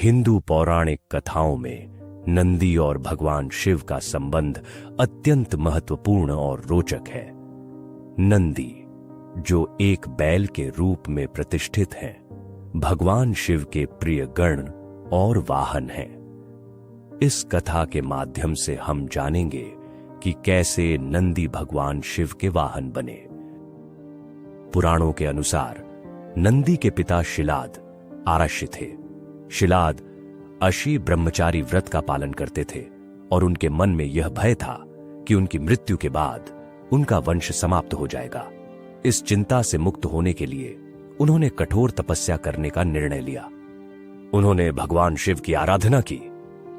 हिंदू पौराणिक कथाओं में नंदी और भगवान शिव का संबंध अत्यंत महत्वपूर्ण और रोचक है। नंदी, जो एक बैल के रूप में प्रतिष्ठित हैं, भगवान शिव के प्रिय गण और वाहन हैं। इस कथा के माध्यम से हम जानेंगे कि कैसे नंदी भगवान शिव के वाहन बने। पुराणों के अनुसार नंदी के पिता शिलाद आरष्य थे। शिलाद अशी ब्रह्मचारी व्रत का पालन करते थे और उनके मन में यह भय था कि उनकी मृत्यु के बाद उनका वंश समाप्त हो जाएगा। इस चिंता से मुक्त होने के लिए उन्होंने कठोर तपस्या करने का निर्णय लिया। उन्होंने भगवान शिव की आराधना की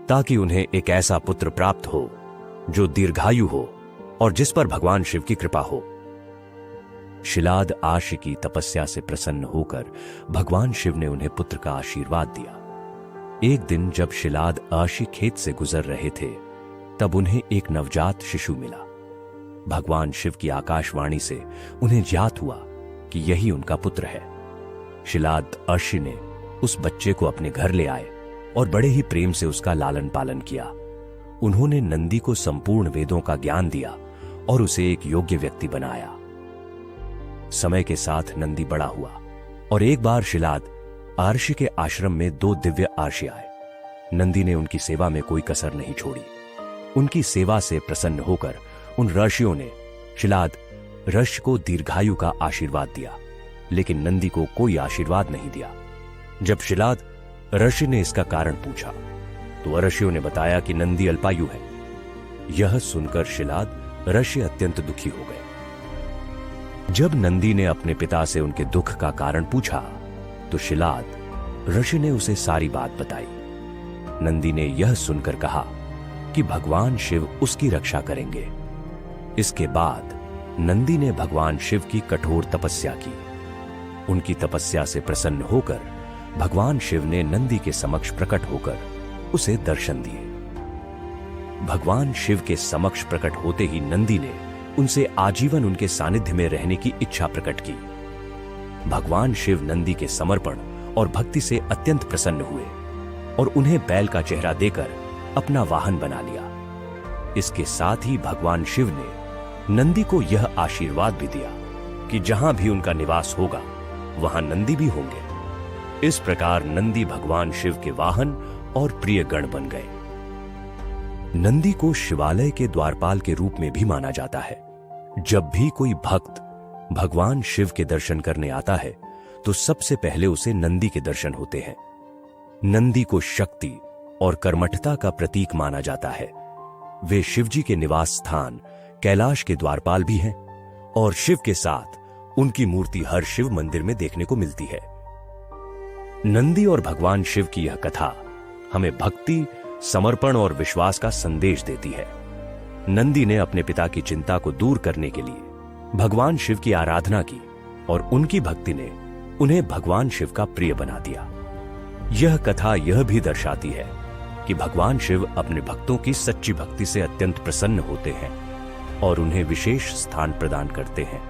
ताकि उन्हें एक ऐसा पुत्र प्राप्त हो जो दीर्घायु हो और जिस पर भगवान शिव की कृपा हो। शिलाद आशी की तपस्या से प्रसन्न होकर भगवान शिव ने उन्हें पुत्र का आशीर्वाद दिया। एक दिन जब शिलाद आशी खेत से गुजर रहे थे, तब उन्हें एक नवजात शिशु मिला। भगवान शिव की आकाशवाणी से उन्हें ज्ञात हुआ कि यही उनका पुत्र है। शिलाद आशी ने उस बच्चे को अपने घर ले आए और बड़े ही प्रेम से उसका लालन पालन किया। उन्होंने नंदी को संपूर्ण वेदों का ज्ञान दिया और उसे एक योग्य व्यक्ति बनाया। समय के साथ नंदी बड़ा हुआ और एक बार शिलाद आर्षि के आश्रम में 2 दिव्य आर्षि आए। नंदी ने उनकी सेवा में कोई कसर नहीं छोड़ी। उनकी सेवा से प्रसन्न होकर उन ऋषियों ने शिलाद ऋषि को दीर्घायु का आशीर्वाद दिया, लेकिन नंदी को कोई आशीर्वाद नहीं दिया। जब शिलाद ऋषि ने इसका कारण पूछा तो ऋषियों ने बताया कि नंदी अल्पायु है। यह सुनकर शिलाद ऋषि अत्यंत दुखी हो गए। जब नंदी ने अपने पिता से उनके दुख का कारण पूछा तो शिलाद ऋषि ने उसे सारी बात बताई। नंदी ने यह सुनकर कहा कि भगवान शिव उसकी रक्षा करेंगे। इसके बाद नंदी ने भगवान शिव की कठोर तपस्या की। उनकी तपस्या से प्रसन्न होकर भगवान शिव ने नंदी के समक्ष प्रकट होकर उसे दर्शन दिए। भगवान शिव के समक्ष प्रकट होते ही नंदी ने उनसे आजीवन उनके सानिध्य में रहने की इच्छा प्रकट की। भगवान शिव नंदी के समर्पण और भक्ति से अत्यंत प्रसन्न हुए और उन्हें बैल का चेहरा देकर अपना वाहन बना लिया। इसके साथ ही भगवान शिव ने नंदी को यह आशीर्वाद भी दिया कि जहां भी उनका निवास होगा वहां नंदी भी होंगे। इस प्रकार नंदी भगवान शिव के वाहन और प्रिय गण बन गए। नंदी को शिवालय के द्वारपाल के रूप में भी माना जाता है। जब भी कोई भक्त भगवान शिव के दर्शन करने आता है तो सबसे पहले उसे नंदी के दर्शन होते हैं। नंदी को शक्ति और कर्मठता का प्रतीक माना जाता है। वे शिवजी के निवास स्थान कैलाश के द्वारपाल भी हैं और शिव के साथ उनकी मूर्ति हर शिव मंदिर में देखने को मिलती है। नंदी और भगवान शिव की यह कथा हमें भक्ति, समर्पण और विश्वास का संदेश देती है। नंदी ने अपने पिता की चिंता को दूर करने के लिए भगवान शिव की आराधना की और उनकी भक्ति ने उन्हें भगवान शिव का प्रिय बना दिया। यह कथा यह भी दर्शाती है कि भगवान शिव अपने भक्तों की सच्ची भक्ति से अत्यंत प्रसन्न होते हैं और उन्हें विशेष स्थान प्रदान करते हैं।